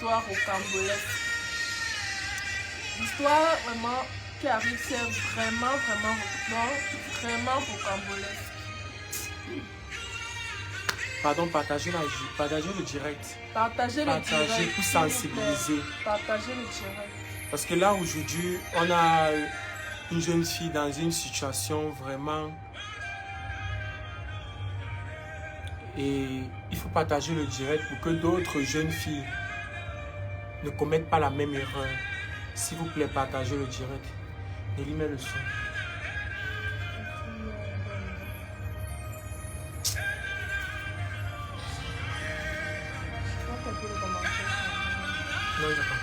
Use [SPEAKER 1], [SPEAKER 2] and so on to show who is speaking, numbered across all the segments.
[SPEAKER 1] histoire rocambolesque. L'histoire vraiment qui arrive, c'est vraiment rocambolesque.
[SPEAKER 2] Pardon, partagez le direct.
[SPEAKER 1] Partagez le direct.
[SPEAKER 2] Pour sensibiliser.
[SPEAKER 1] Partagez le direct.
[SPEAKER 2] Parce que là, aujourd'hui, on a une jeune fille dans une situation vraiment... Et il faut partager le direct pour que d'autres jeunes filles ne commettent pas la même erreur. S'il vous plaît, partagez le direct. Nelly, met le son. Non, j'attends.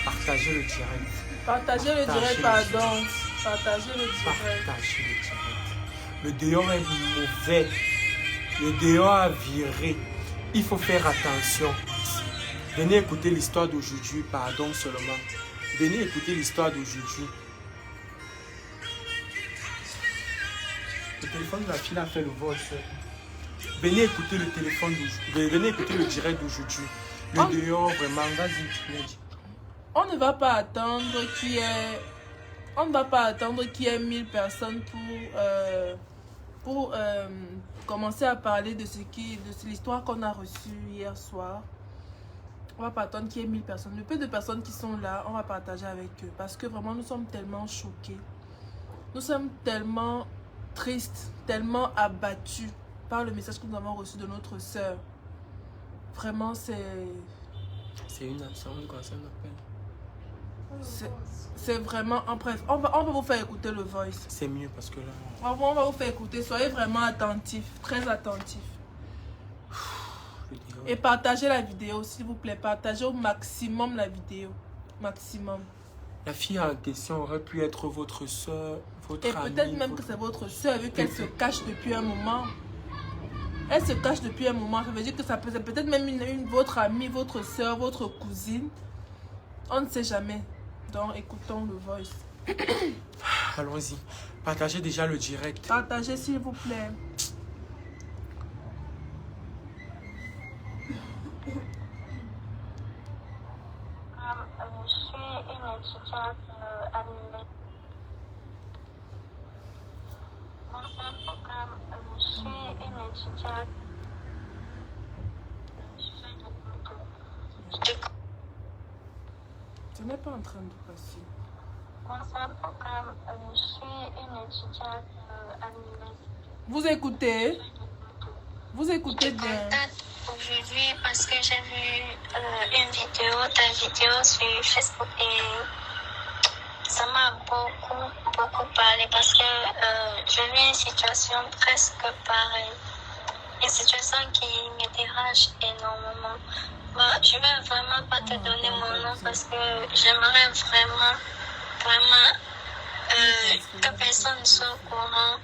[SPEAKER 2] Partagez le direct.
[SPEAKER 1] Partagez le direct, pardon. Partagez le direct.
[SPEAKER 2] Partagez le direct. Le dehors est mauvais. Le dehors a viré. Il faut faire attention. Venez écouter l'histoire d'aujourd'hui, pardon seulement. Venez écouter l'histoire d'aujourd'hui. Le téléphone de la fille a fait le voice. Venez écouter le téléphone d'aujourd'hui. Venez écouter le direct d'aujourd'hui. Le dehors, vraiment, vas-y.
[SPEAKER 1] On ne va pas attendre qu'il y ait... On ne va pas attendre qu'il y ait 1000 personnes pour commencer à parler de l'histoire qu'on a reçue hier soir. On ne va pas attendre qu'il y ait 1000 personnes. Le peu de personnes qui sont là, on va partager avec eux. Parce que vraiment, nous sommes tellement choqués. Nous sommes tellement tristes, tellement abattus par le message que nous avons reçu de notre sœur. Vraiment, c'est...
[SPEAKER 2] C'est une action, quoi, ça m'appelle.
[SPEAKER 1] C'est vraiment... Bref, on va vous faire écouter le voice.
[SPEAKER 2] C'est mieux parce que là...
[SPEAKER 1] On va vous faire écouter. Soyez vraiment attentifs. Très attentifs. Et partagez la vidéo, s'il vous plaît. Partagez au maximum la vidéo. Maximum.
[SPEAKER 2] La fille en question aurait pu être votre soeur, votre amie.
[SPEAKER 1] Et peut-être même que c'est votre soeur, vu qu'elle se cache depuis un moment. Elle se cache depuis un moment. Ça veut dire que ça peut être peut-être même votre amie, votre soeur, votre cousine. On ne sait jamais. Donc, écoutons le voice.
[SPEAKER 2] Allons-y. Partagez déjà le direct.
[SPEAKER 1] Partagez, s'il vous plaît.
[SPEAKER 3] Je suis une étudiante à l'université. Je suis une étudiante.
[SPEAKER 1] Ce n'est pas en train de passer.
[SPEAKER 3] Je suis une étudiante à l'université.
[SPEAKER 1] Vous écoutez? Vous écoutez bien?
[SPEAKER 3] Aujourd'hui parce que j'ai vu une vidéo, ta vidéo sur Facebook et ça m'a beaucoup parlé parce que j'ai vu une situation presque pareille. Une situation qui me dérange énormément. Bon, je ne vais vraiment pas te donner mon nom parce que j'aimerais vraiment que personne ne soit au courant.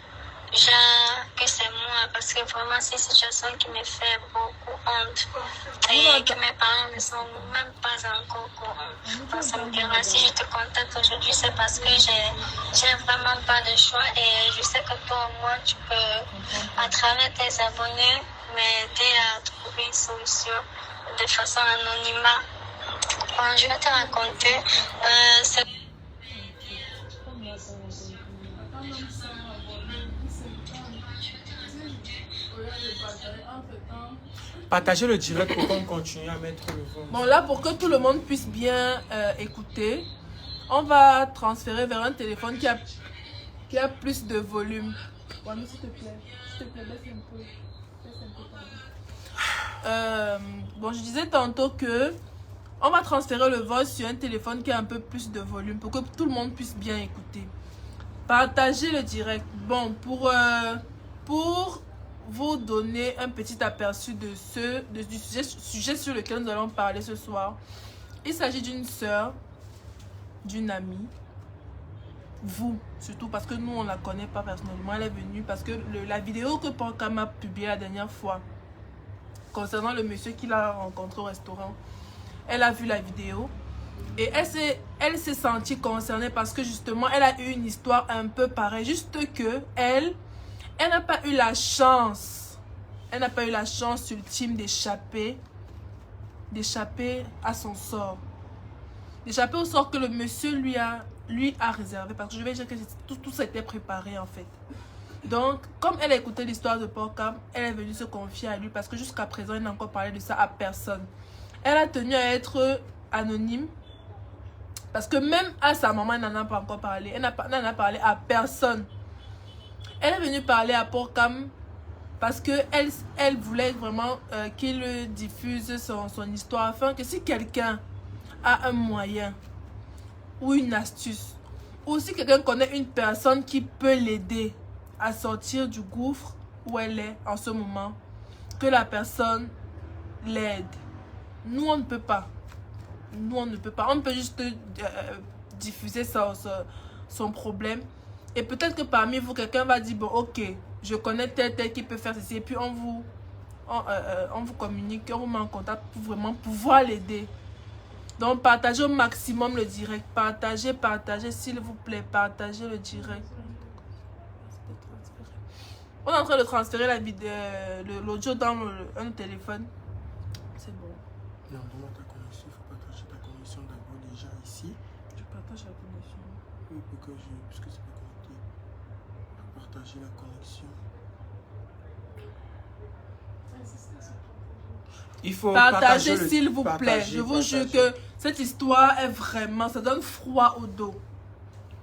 [SPEAKER 3] Que c'est moi parce que vraiment c'est une situation qui me fait beaucoup honte et que mes parents ne sont même pas encore au courant. Donc ça me dérange. Si je te contacte aujourd'hui, c'est parce que j'ai vraiment pas de choix et je sais que toi au moins tu peux à travers tes abonnés m'aider à trouver une solution de façon anonyme. Bon, je vais te raconter.
[SPEAKER 2] Partagez le direct pour qu'on continue à mettre le voix.
[SPEAKER 1] Bon, là, pour que tout le monde puisse bien écouter, on va transférer vers un téléphone qui a plus de volume. Ouais, mais s'il te plaît, baisse un peu. Bon, je disais tantôt que on va transférer le voice sur un téléphone qui a un peu plus de volume pour que tout le monde puisse bien écouter. Partagez le direct. Bon, pour vous donner un petit aperçu du sujet sur lequel nous allons parler ce soir. Il s'agit d'une sœur, d'une amie, vous, surtout parce que nous on la connaît pas personnellement. Elle est venue parce que la vidéo que Pankam a publiée la dernière fois concernant le monsieur qu'il a rencontré au restaurant, elle a vu la vidéo Et elle s'est sentie concernée parce que justement, elle a eu une histoire un peu pareille. Juste que elle n'a pas eu la chance. Elle n'a pas eu la chance ultime d'échapper à son sort. D'échapper au sort que le monsieur lui a réservé. Parce que je vais dire que tout s'était préparé en fait. Donc, comme elle a écouté l'histoire de Porcam, elle est venue se confier à lui parce que jusqu'à présent, elle n'a encore parlé de ça à personne. Elle a tenu à être anonyme. Parce que même à sa maman, elle n'en a pas encore parlé. Elle n'en a parlé à personne. Elle est venue parler à Porcam parce qu'elle voulait vraiment qu'il diffuse son histoire afin que si quelqu'un a un moyen ou une astuce, ou si quelqu'un connaît une personne qui peut l'aider à sortir du gouffre où elle est en ce moment, que la personne l'aide. Nous, on ne peut pas. Nous, on ne peut pas. On peut juste diffuser son problème. Et peut-être que parmi vous, quelqu'un va dire, bon, ok, je connais tel qui peut faire ceci. Et puis, on vous communique, on vous met en contact pour vraiment pouvoir l'aider. Donc, partagez au maximum le direct. Partagez, s'il vous plaît. Partagez le direct. On est en train de transférer la vidéo, l'audio dans un téléphone. C'est bon.
[SPEAKER 2] Non, demande ta connexion. Il faut partager ta connexion d'abord déjà ici.
[SPEAKER 1] Je partage la connexion.
[SPEAKER 2] Oui, puisque c'est pas connecté. Partager la connexion. Il faut
[SPEAKER 1] partager s'il vous plaît. Je vous jure que cette histoire est vraiment, ça donne froid au dos.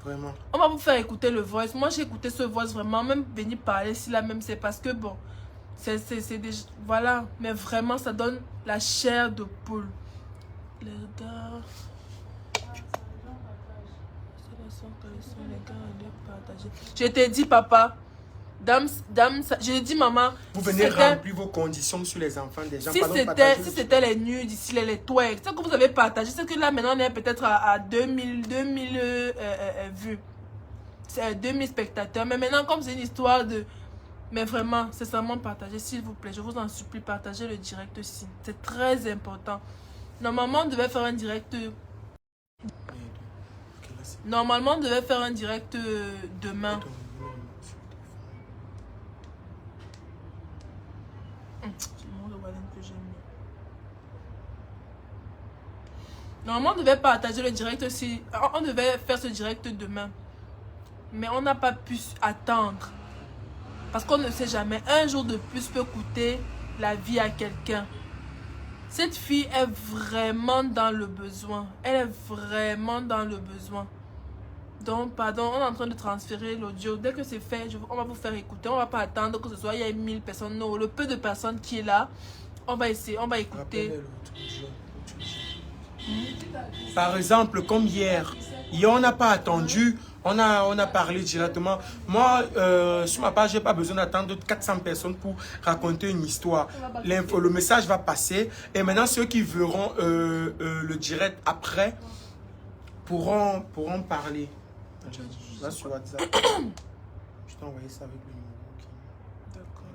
[SPEAKER 2] Vraiment.
[SPEAKER 1] On va vous faire écouter le voice. Moi, j'ai écouté ce voice vraiment, même venir parler si là même, c'est parce que bon, c'est déjà, voilà. Mais vraiment, ça donne la chair de poule. Les gars. Je t'ai dit, papa. Dame, je dis maman.
[SPEAKER 2] Vous venez remplir vos conditions sur les enfants des gens.
[SPEAKER 1] Si c'était les nudes, ici les twerks, c'est que vous avez partagé. C'est que là maintenant on est peut-être à 2000 vues. C'est 2000 spectateurs. Mais maintenant comme c'est une histoire de... Mais vraiment, c'est seulement partagé. S'il vous plaît, je vous en supplie, partagez le direct aussi. C'est très important. Normalement on devait faire un direct... Normalement on devait faire un direct demain. Normalement, on devait partager le direct aussi. On devait faire ce direct demain. Mais on n'a pas pu attendre. Parce qu'on ne sait jamais. Un jour de plus peut coûter la vie à quelqu'un. Cette fille est vraiment dans le besoin. Elle est vraiment dans le besoin. Donc, pardon, on est en train de transférer l'audio. Dès que c'est fait, on va vous faire écouter. On ne va pas attendre que ce soit, il y a 1000 personnes. Non, le peu de personnes qui est là, on va essayer, on va écouter.
[SPEAKER 2] Par exemple, comme hier, on n'a pas attendu, on a parlé directement. Moi, sur ma page, je n'ai pas besoin d'attendre 400 personnes pour raconter une histoire. Le message va passer et maintenant ceux qui verront le direct après pourront parler. Là sur WhatsApp, je t'ai envoyé ça avec le numéro.
[SPEAKER 1] D'accord.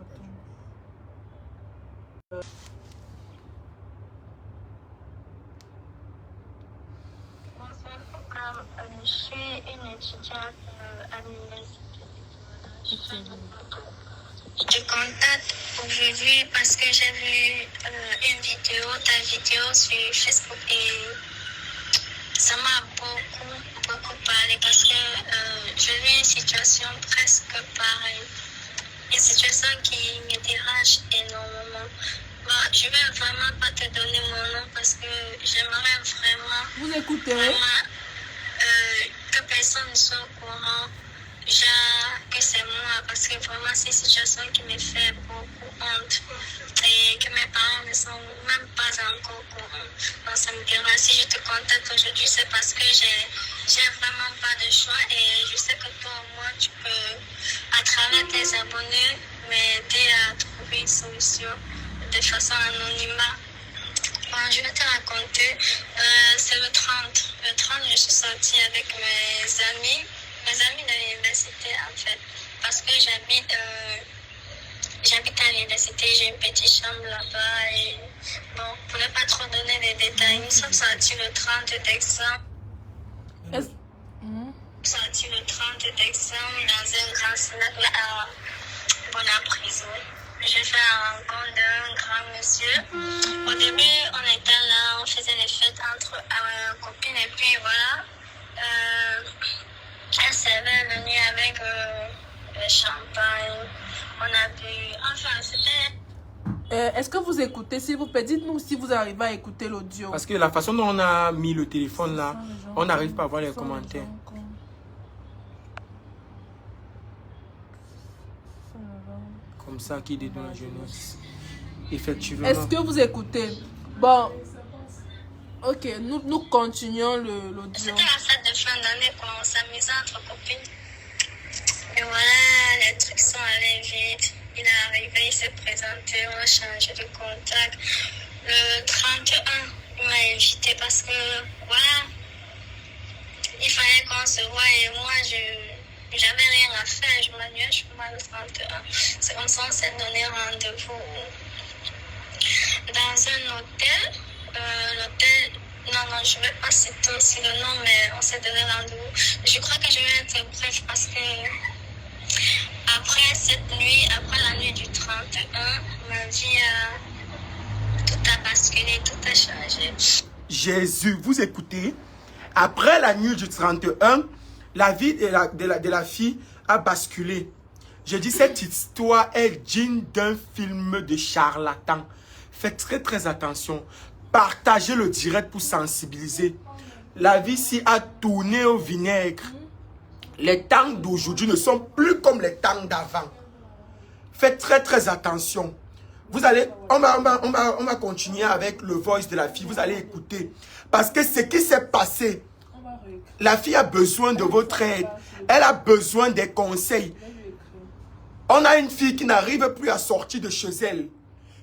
[SPEAKER 3] Je suis une étudiante à l'université. Je te contacte aujourd'hui parce que j'ai vu une vidéo, ta vidéo sur Facebook et ça m'a beaucoup parlé parce que je vis une situation presque pareille. Une situation qui me dérange énormément. Bon, je ne vais vraiment pas te donner mon nom parce que j'aimerais vraiment...
[SPEAKER 1] Vous écoutez?
[SPEAKER 3] Que personne ne soit au courant, que c'est moi, parce que vraiment c'est une situation qui me fait beaucoup honte et que mes parents ne sont même pas encore au courant. Donc ça me dérange. Si je te contacte aujourd'hui, c'est parce que j'ai vraiment pas de choix et je sais que toi au moins tu peux, à travers tes abonnés, m'aider à trouver une solution de façon anonyme. Bon, je vais te raconter, c'est le 30. Le 30, je suis sortie avec mes amis de l'université en fait. Parce que j'habite à l'université, j'ai une petite chambre là-bas. Et bon, pour ne pas trop donner des détails, nous sommes sortis le 30 décembre. Sorti le 30 décembre dans un grand snack à Bonne-Prison. J'ai fait la rencontre d'un grand monsieur. Au début, on était là, on faisait des fêtes entre copines et puis voilà. Elle s'est venue avec le champagne. On a bu. Enfin, c'était...
[SPEAKER 1] Est-ce que vous écoutez, s'il vous plaît, dites-nous si vous arrivez à écouter l'audio.
[SPEAKER 2] Parce que la façon dont on a mis le téléphone là, on n'arrive pas à voir les commentaires. Comme ça qui détruit la jeunesse. Effectivement.
[SPEAKER 1] Est-ce que vous écoutez? Bon. Ok, nous continuons l'audio.
[SPEAKER 3] C'était la fête de fin d'année, quoi. On s'amusait entre copines. Et voilà, les trucs sont allés vite. Il est arrivé, il s'est présenté, on a changé de contact. Le 31, il m'a invité parce que, voilà, il fallait qu'on se voie et moi, j'avais rien à faire, je m'annuais chez moi le 31. C'est comme ça qu'on s'est donné rendez-vous dans un hôtel. L'hôtel, non, je ne vais pas citer ici le nom, mais on s'est donné rendez-vous. Je crois que je vais être bref parce que après cette nuit, après la nuit du 31, ma vie tout a basculé, tout a changé.
[SPEAKER 2] Jésus, vous écoutez? Après la nuit du 31, la vie de la fille a basculé. Je dis, cette histoire est digne d'un film de charlatan. Faites très attention. Partagez le direct pour sensibiliser. La vie s'y a tourné au vinaigre. Les temps d'aujourd'hui ne sont plus comme les temps d'avant. Faites très attention. Vous allez, on va continuer avec le voice de la fille. Vous allez écouter. Parce que ce qui s'est passé, la fille a besoin de votre aide. Elle a besoin des conseils. On a une fille qui n'arrive plus à sortir de chez elle.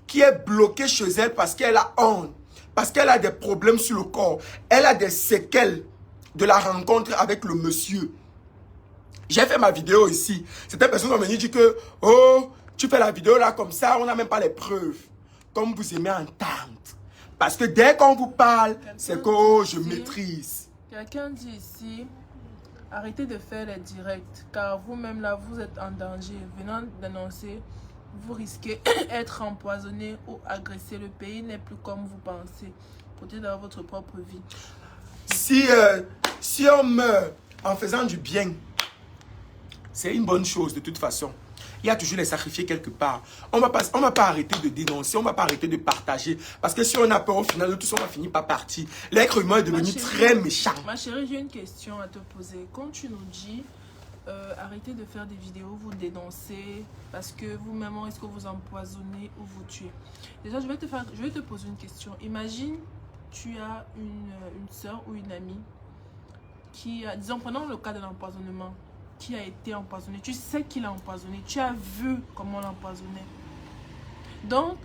[SPEAKER 2] Qui est bloquée chez elle parce qu'elle a honte. Parce qu'elle a des problèmes sur le corps. Elle a des séquelles de la rencontre avec le monsieur. J'ai fait ma vidéo ici. Certaines personnes sont venues dire que, oh, tu fais la vidéo là comme ça, on n'a même pas les preuves. Comme vous aimez entendre. Parce que dès qu'on vous parle, c'est que, oh, je maîtrise.
[SPEAKER 1] Quelqu'un dit ici, arrêtez de faire les directs, car vous-même là, vous êtes en danger. Venant d'annoncer, vous risquez d'être empoisonné ou agressé. Le pays n'est plus comme vous pensez. Protégez dans votre propre vie.
[SPEAKER 2] Si on meurt en faisant du bien, c'est une bonne chose de toute façon. Il y a toujours les sacrifiés quelque part. On va pas arrêter de dénoncer, on va pas arrêter de partager. Parce que si on a peur au final, tout ça, on va finir par partir. L'être humain est devenu très méchant.
[SPEAKER 1] Ma chérie, j'ai une question à te poser. Quand tu nous dis, arrêtez de faire des vidéos, vous dénoncez, parce que vous-même, est-ce que vous empoisonnez ou vous tuez? Déjà, je vais te poser une question. Imagine, tu as une soeur ou une amie qui a, disons, prenons le cas de l'empoisonnement, qui a été empoisonné. Tu sais qu'il a empoisonné. Tu as vu comment l'empoisonner. Donc,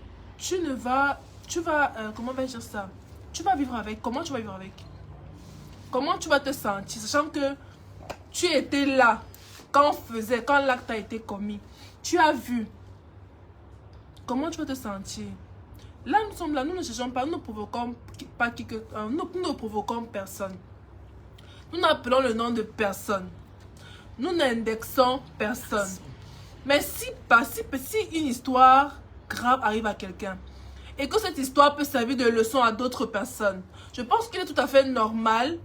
[SPEAKER 1] comment on va dire ça? Tu vas vivre avec. Comment tu vas vivre avec? Comment tu vas te sentir? Sachant que tu étais là quand l'acte a été commis. Tu as vu. Comment tu vas te sentir? Là, nous sommes là, nous ne cherchons pas, nous ne provoquons pas nous ne provoquons personne. Nous n'appelons le nom de personne. Nous n'indexons personne. Mais si une histoire grave arrive à quelqu'un et que cette histoire peut servir de leçon à d'autres personnes, je pense qu'il est tout à fait normal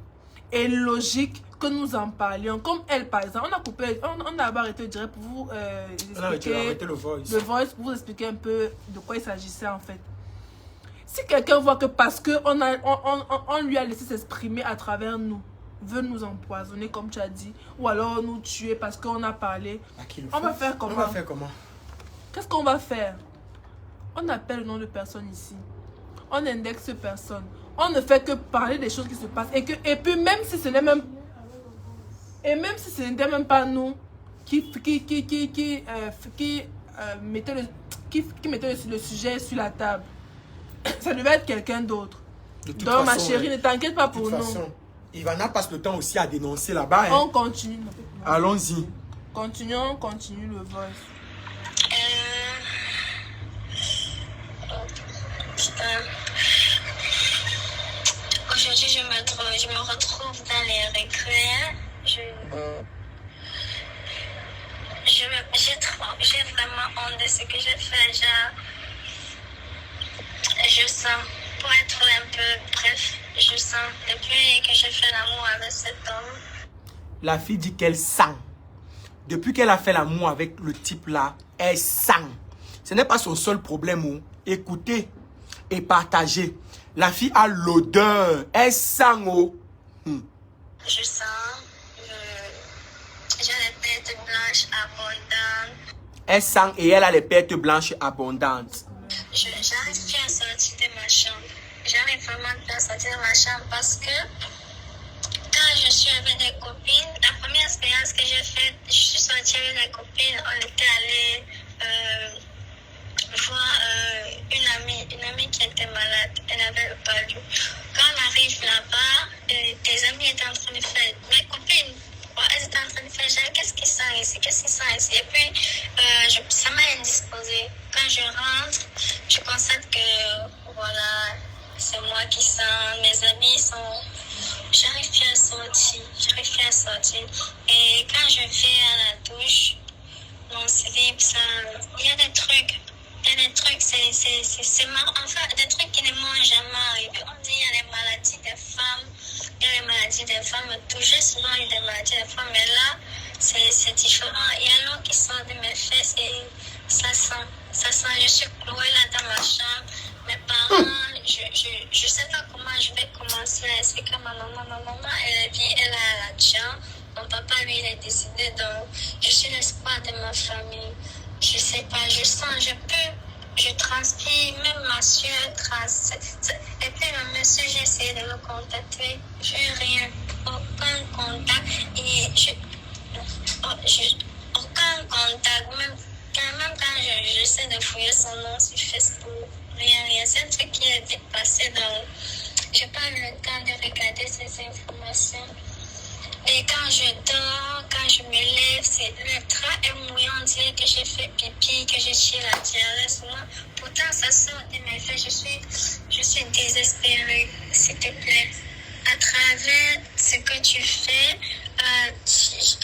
[SPEAKER 1] et logique que nous en parlions. Comme elle, par exemple, on a arrêté le direct pour vous expliquer
[SPEAKER 2] le voice,
[SPEAKER 1] pour vous expliquer un peu de quoi il s'agissait en fait. Si quelqu'un voit que parce qu'on lui a laissé s'exprimer à travers nous, veut nous empoisonner comme tu as dit, ou alors nous tuer parce qu'on a parlé, on va faire comment? Qu'est-ce qu'on va faire? On appelle le nom de personne ici, on indexe personne, on ne fait que parler des choses qui se passent et puis même si ce n'est même n'était même pas nous qui mettait le sujet sur la table, ça devait être quelqu'un d'autre. Donc ma chérie, ne t'inquiète pas pour nous.
[SPEAKER 2] Ivana passe le temps aussi à dénoncer là-bas. Hein.
[SPEAKER 1] On continue.
[SPEAKER 2] Allons-y.
[SPEAKER 1] Continue le voice.
[SPEAKER 3] aujourd'hui, je me retrouve dans les regrets. J'ai vraiment honte de ce que j'ai fait. Je sens, pour être un peu bref, je sens depuis que j'ai fait l'amour avec cet homme.
[SPEAKER 2] La fille dit qu'elle sent. Depuis qu'elle a fait l'amour avec le type là, elle sent. Ce n'est pas son seul problème. Oh. Écoutez et partagez. La fille a l'odeur. Elle sent. Oh.
[SPEAKER 3] Je sens. J'ai les pertes blanches abondantes.
[SPEAKER 2] Elle sent et elle a les pertes blanches abondantes.
[SPEAKER 3] J'arrive plus à sortir de ma chambre. J'arrive vraiment plus à sortir de ma chambre parce que quand je suis avec des copines, la première expérience que j'ai faite, je suis sortie avec des copines, on était allés voir une amie qui était malade, elle avait le palu. Quand on arrive là-bas, tes amis étaient en train de faire, mes copines, elles étaient en train de faire, genre, qu'est-ce qui sent ici, qu'est-ce qui sent ici? Et puis, ça m'a indisposée. Quand je rentre, je constate que, voilà, c'est moi qui sens, mes amis sont... J'arrive plus à sortir, Et quand je vais à la douche, mon slip, ça... Il y a des trucs, c'est marrant. Enfin, des trucs qui ne m'ont jamais arrivé. On dit qu'il y a les maladies des femmes. Toujours souvent, il y a des maladies des femmes. Mais là, c'est différent. Il y a l'eau qui sort de mes fesses et ça sent. Je suis clouée là dans ma chambre. Mes parents, je sais pas comment je vais commencer à expliquer à ma maman. Ma maman, elle vient, elle a l'argent. Mon papa, lui, il est décédé. Donc, je suis l'espoir de ma famille. Je sais pas, je sens, je transpire, même ma sueur Et puis le monsieur, j'ai essayé de le contacter, je n'ai rien, aucun contact. Aucun contact, même quand j'essaie de fouiller son nom sur Facebook, rien. C'est un truc qui a été passé, donc j'ai pas eu le temps de regarder ces informations. Et quand je dors, quand je me lève, le drap est mouillé, on dirait que j'ai fait pipi, que j'ai chié la diarrhée souvent. Pourtant, ça sort de mes fesses, je suis désespérée, s'il te plaît. À travers ce que tu fais,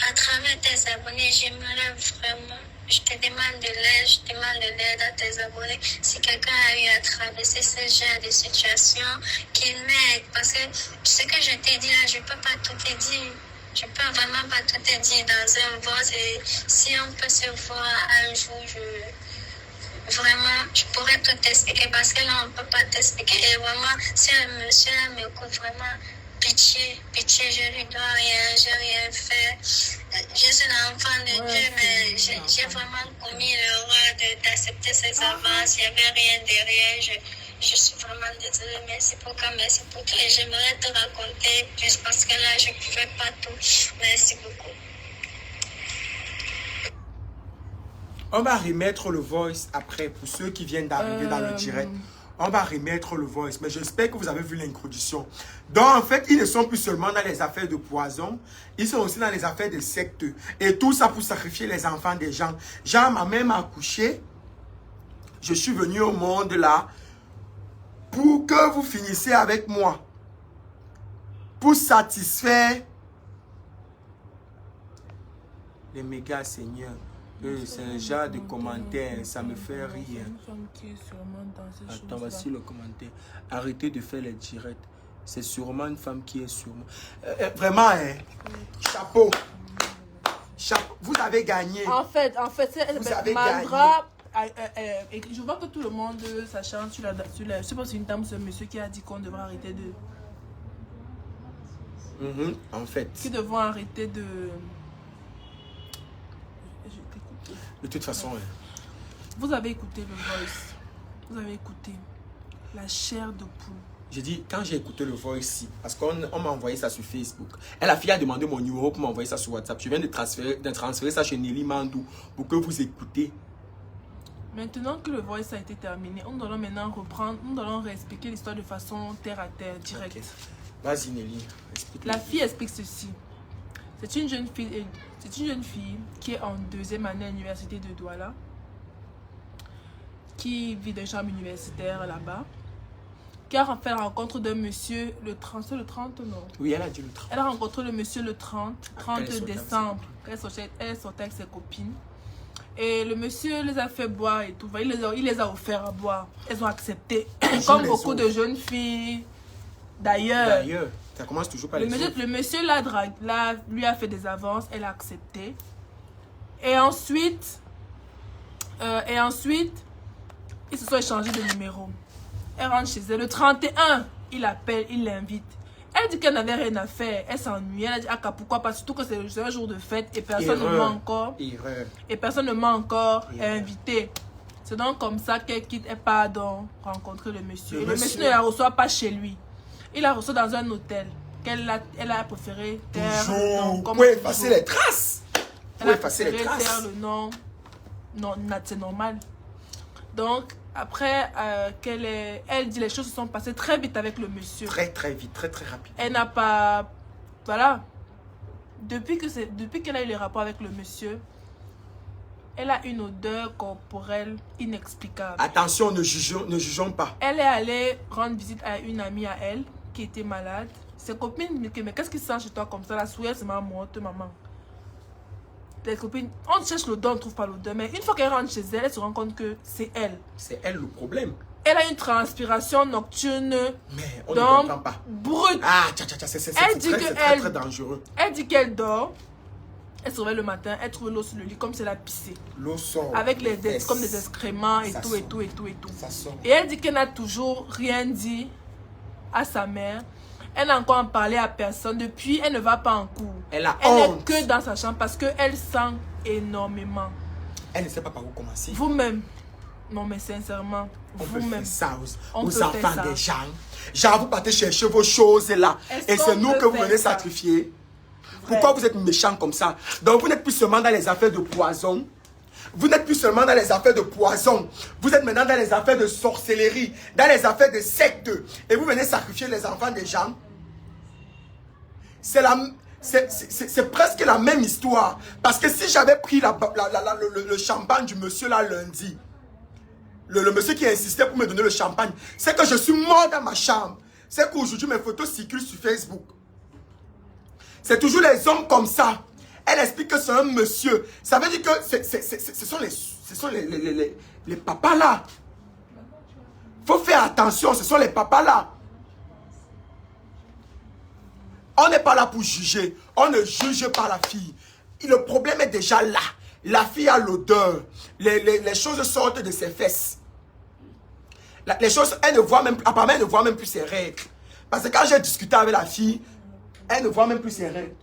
[SPEAKER 3] à travers tes abonnés, j'aimerais vraiment, je te demande de l'aide à tes abonnés. Si quelqu'un a eu à traverser ce genre de situation, qu'il m'aide. Parce que ce que je t'ai dit là, je ne peux pas tout te dire. Je ne peux vraiment pas tout te dire dans un vote. Et si on peut se voir un jour, vraiment, je pourrais tout t'expliquer. Parce que là, on ne peut pas t'expliquer. Et vraiment, si un monsieur là m'écoute, vraiment, pitié, je lui dois rien, j'ai rien fait. Je suis l'enfant de Dieu, mais j'ai vraiment commis l'erreur d'accepter ses avances. Il n'y avait rien derrière. Je suis vraiment désolée. Merci pour tout. Et j'aimerais te raconter plus parce que là, je ne pouvais pas tout. Merci beaucoup.
[SPEAKER 2] On va remettre le voice après pour ceux qui viennent d'arriver dans le direct. On va remettre le voice. Mais j'espère que vous avez vu l'introduction. Donc, en fait, ils ne sont plus seulement dans les affaires de poison. Ils sont aussi dans les affaires de secte. Et tout ça pour sacrifier les enfants des gens. Jean m'a même accouché. Je suis venu au monde là pour que vous finissiez avec moi. Pour satisfaire les méga seigneurs. C'est un genre de commentaire, ça me fait rire. Attends, voici le commentaire. Arrêtez de faire les directs. C'est sûrement une femme qui est sûrement... vraiment, chapeau. Vous avez gagné.
[SPEAKER 1] En fait,
[SPEAKER 2] vous avez
[SPEAKER 1] Mandra, je vois que tout le monde s'acharne sur la... Je sais pas si c'est une dame, c'est un monsieur qui a dit qu'on devrait arrêter de...
[SPEAKER 2] En fait.
[SPEAKER 1] Qui devront arrêter de...
[SPEAKER 2] De toute façon,
[SPEAKER 1] vous avez écouté le voice. Vous avez écouté la chair de poule.
[SPEAKER 2] J'ai dit, quand j'ai écouté le voice, parce qu'on m'a envoyé ça sur Facebook. Et la fille a demandé mon numéro pour m'envoyer ça sur WhatsApp. Je viens de transférer ça chez Nelly Mandou pour que vous écoutez.
[SPEAKER 1] Maintenant que le voice a été terminé, nous allons maintenant reprendre, nous allons réexpliquer l'histoire de façon terre à terre, directe.
[SPEAKER 2] Okay. Vas-y Nelly, explique.
[SPEAKER 1] La fille explique ceci. C'est une jeune fille qui est en 2e année à l'université de Douala, qui vit dans une chambre universitaire là-bas, qui a fait la rencontre d'un monsieur le 30, c'est le 30 non?
[SPEAKER 2] Oui, elle a dit le 30.
[SPEAKER 1] Elle a rencontré le monsieur le 30
[SPEAKER 2] Elle sortait
[SPEAKER 1] décembre. Elle sortait avec ses copines. Et le monsieur les a fait boire et tout. Il les a offert à boire. Elles ont accepté. Comme beaucoup de jeunes filles d'ailleurs.
[SPEAKER 2] D'ailleurs, ça commence toujours par
[SPEAKER 1] le monsieur lui a fait des avances. Elle a accepté. Et ensuite, ils se sont échangés de numéros. Elle rentre chez elle. Le 31, il appelle, il l'invite. Elle dit qu'elle n'avait rien à faire. Elle s'ennuyait. Elle a dit, ah, pourquoi pas? Surtout que c'est un jour de fête et personne ne m'a encore. Et personne ne m'a encore invité. C'est donc comme ça qu'elle quitte et part donc rencontrer le monsieur. Et le monsieur ne la reçoit pas chez lui. Il la reçoit dans un hôtel. Elle a préféré taire le nom.
[SPEAKER 2] Vous pouvez effacer les traces.
[SPEAKER 1] Elle a préféré taire le nom. Non, c'est normal. Donc, après elle dit les choses se sont passées très vite avec le monsieur.
[SPEAKER 2] Très vite, très rapide.
[SPEAKER 1] Elle n'a pas... Voilà. Depuis qu'elle a eu les rapports avec le monsieur, elle a une odeur corporelle inexplicable.
[SPEAKER 2] Attention, ne jugeons pas.
[SPEAKER 1] Elle est allée rendre visite à une amie à elle qui était malade. Ses copines me disent, mais qu'est-ce qui se sent chez toi comme ça? La souillette, c'est ma morte, maman. Les copines, on cherche l'odeur, on ne trouve pas l'odeur. Mais une fois qu'elle rentre chez elle, elle se rend compte que c'est elle.
[SPEAKER 2] C'est elle le problème.
[SPEAKER 1] Elle a une transpiration nocturne.
[SPEAKER 2] Mais on ne comprend pas.
[SPEAKER 1] Brute.
[SPEAKER 2] Ah, c'est très dangereux.
[SPEAKER 1] Elle dit qu'elle dort. Elle se réveille le matin, elle trouve l'eau sur le lit comme si elle a pissé.
[SPEAKER 2] L'eau sort.
[SPEAKER 1] Avec comme des excréments et tout.
[SPEAKER 2] Ça sort.
[SPEAKER 1] Et elle dit qu'elle n'a toujours rien dit à sa mère. Elle n'a encore parlé à personne. Depuis, elle ne va pas en cours.
[SPEAKER 2] Elle
[SPEAKER 1] n'est que dans sa chambre parce qu'elle sent énormément.
[SPEAKER 2] Elle ne sait pas par où commencer.
[SPEAKER 1] Vous-même. Non, mais sincèrement,
[SPEAKER 2] vous-même. Ça aux enfants des gens. Genre, vous partez chercher vos choses là. Et c'est nous que vous venez sacrifier. Pourquoi vous êtes méchants comme ça? Donc, vous n'êtes plus seulement dans les affaires de poison. Vous n'êtes plus seulement dans les affaires de poison. Vous êtes maintenant dans les affaires de sorcellerie, dans les affaires de secte. Et vous venez sacrifier les enfants des gens. C'est presque la même histoire. Parce que si j'avais pris le champagne du monsieur là lundi, le monsieur qui insistait pour me donner le champagne, c'est que je suis mort dans ma chambre. C'est qu'aujourd'hui mes photos circulent sur Facebook. C'est toujours les hommes comme ça. Elle explique que c'est un monsieur. Ça veut dire que ce sont les papas là. Il faut faire attention, ce sont les papas là. On n'est pas là pour juger. On ne juge pas la fille. Le problème est déjà là. La fille a l'odeur. Les choses sortent de ses fesses. Les choses, apparemment, elle ne voit même plus ses règles. Parce que quand j'ai discuté avec la fille, elle ne voit même plus ses règles.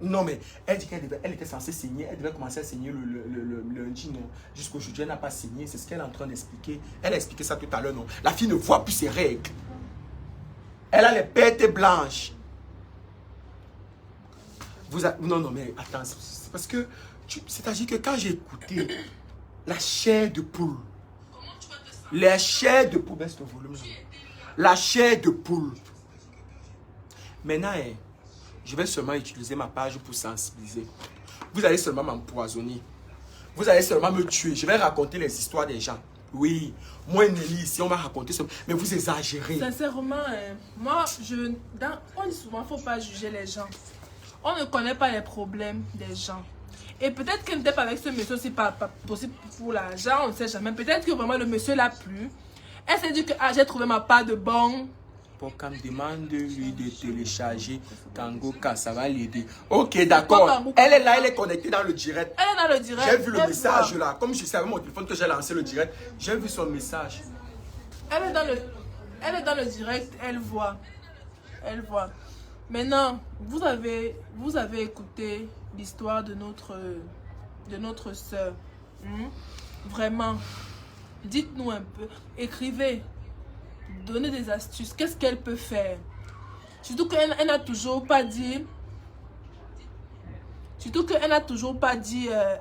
[SPEAKER 2] Non, mais elle dit qu'elle était censée saigner. Elle devait commencer à saigner le lundi, non. Jusqu'aujourd'hui, elle n'a pas saigné. C'est ce qu'elle est en train d'expliquer. Elle a expliqué ça tout à l'heure, non. La fille ne voit plus ses règles. Elle a les pètes blanches. Non, mais attends. C'est parce que... C'est-à-dire que quand j'ai écouté la chair de poule, la chair de poule, baisse le volume. La chair de poule. Maintenant, je vais seulement utiliser ma page pour sensibiliser. Vous allez seulement m'empoisonner. Vous allez seulement me tuer. Je vais raconter les histoires des gens. Oui, moi et Nelly, ici, on va raconter ça. Mais vous exagérez.
[SPEAKER 1] Sincèrement, moi, on dit souvent, il ne faut pas juger les gens. On ne connaît pas les problèmes des gens. Et peut-être qu'elle n'était pas avec ce monsieur, c'est pas possible pour l'argent, on ne sait jamais. Peut-être que vraiment le monsieur l'a plu. Elle s'est dit que j'ai trouvé ma part de bon.
[SPEAKER 2] Pour qu'on me demande lui de télécharger Tango K, ça va l'aider. Ok, d'accord. Elle est là, elle est connectée dans le direct.
[SPEAKER 1] Elle est dans le direct.
[SPEAKER 2] J'ai vu le message là. Comme je savais mon téléphone que j'ai lancé le direct, j'ai vu son message.
[SPEAKER 1] Elle est dans le direct, elle voit. Elle voit. Maintenant, vous avez écouté l'histoire de notre soeur. Vraiment. Dites-nous un peu. Écrivez. Donnez des astuces. Qu'est-ce qu'elle peut faire? Surtout qu'elle n'a toujours pas dit.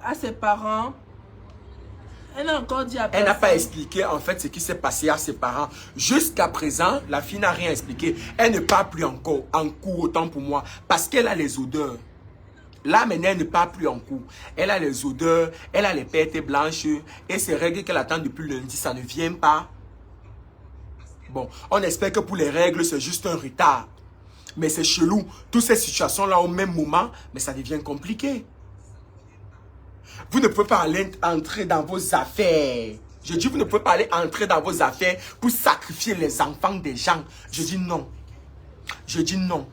[SPEAKER 1] À ses parents. Elle n'a encore dit à personne.
[SPEAKER 2] Elle n'a pas expliqué en fait ce qui s'est passé à ses parents. Jusqu'à présent, la fille n'a rien expliqué. Elle ne parle plus encore en cours, autant pour moi. Parce qu'elle a les odeurs. Là, maintenant, elle ne parle plus en cours. Elle a les odeurs, elle a les pètes blanches. Et ces règles qu'elle attend depuis lundi, ça ne vient pas. Bon, on espère que pour les règles, c'est juste un retard. Mais c'est chelou. Toutes ces situations-là au même moment, mais ça devient compliqué. Vous ne pouvez pas aller entrer dans vos affaires. Je dis, vous ne pouvez pas aller entrer dans vos affaires pour sacrifier les enfants des gens. Je dis non. Je dis non.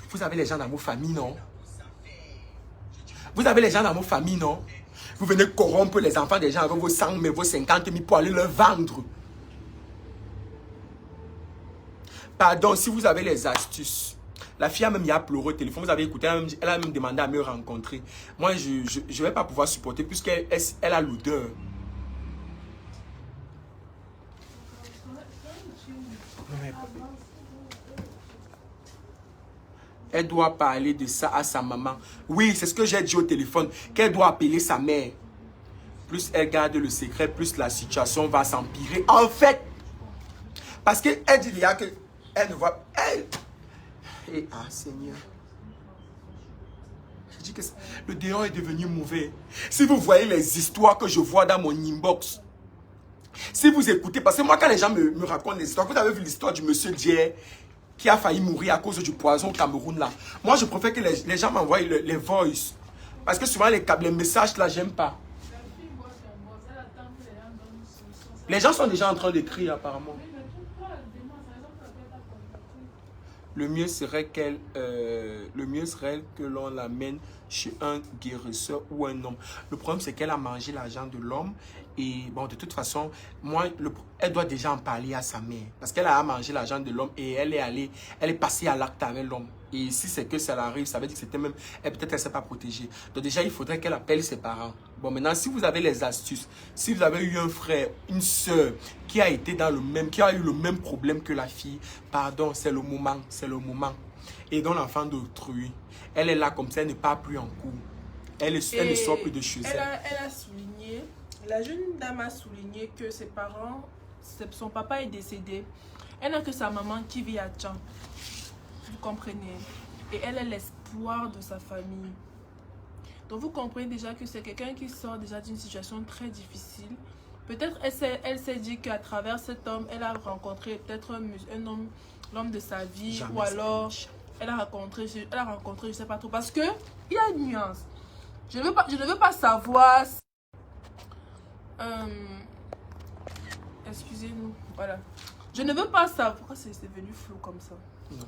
[SPEAKER 2] Vous avez les gens dans vos familles, non? Vous avez les gens dans vos familles, non? Vous venez corrompre les enfants des gens avec vos 100 000, vos 50 000 pour aller leur vendre. Pardon, si vous avez les astuces. La fille a même pleuré au téléphone. Vous avez écouté, elle a même demandé à me rencontrer. Moi, je ne vais pas pouvoir supporter puisqu'elle a l'odeur. Elle doit parler de ça à sa maman. Oui, c'est ce que j'ai dit au téléphone. Qu'elle doit appeler sa mère. Plus elle garde le secret, plus la situation va s'empirer. En fait, parce qu'elle dit déjà qu'elle ne voit... Et Seigneur. Je dis que le déon est devenu mauvais. Si vous voyez les histoires que je vois dans mon inbox, si vous écoutez, parce que moi quand les gens me racontent des histoires, vous avez vu l'histoire du monsieur Dier qui a failli mourir à cause du poison au Cameroun là. Moi je préfère que les gens m'envoient les voice. Parce que souvent les messages là, j'aime pas. Les gens sont déjà en train d'écrire apparemment. Le mieux serait que l'on l'amène chez un guérisseur ou un homme. Le problème, c'est qu'elle a mangé l'argent de l'homme. Et bon, de toute façon, elle doit déjà en parler à sa mère. Parce qu'elle a mangé l'argent de l'homme et elle est passée à l'acte avec l'homme. Et si c'est que ça l'arrive, ça veut dire que c'était même... Peut-être qu'elle ne s'est pas protégée. Donc déjà, il faudrait qu'elle appelle ses parents. Bon, maintenant, si vous avez les astuces, si vous avez eu un frère, une soeur qui a été qui a eu le même problème que la fille, pardon, c'est le moment, c'est le moment. Et dans l'enfant d'autrui, elle est là comme ça, elle ne part plus en cours. Elle ne sort plus de chez elle.
[SPEAKER 1] Elle a souligné, la jeune dame a souligné que ses parents, son papa est décédé. Elle n'a que sa maman qui vit à Tchang. Vous comprenez? Et elle est l'espoir de sa famille. Donc vous comprenez déjà que c'est quelqu'un qui sort déjà d'une situation très difficile. Peut-être elle s'est dit qu'à travers cet homme, elle a rencontré peut-être un homme, l'homme de sa vie. Jamais ou alors elle a rencontré, je ne sais pas trop. Parce que il y a une nuance. Je ne veux pas savoir... excusez-nous. Voilà. Je ne veux pas savoir... Pourquoi c'est devenu flou comme ça?
[SPEAKER 2] Non,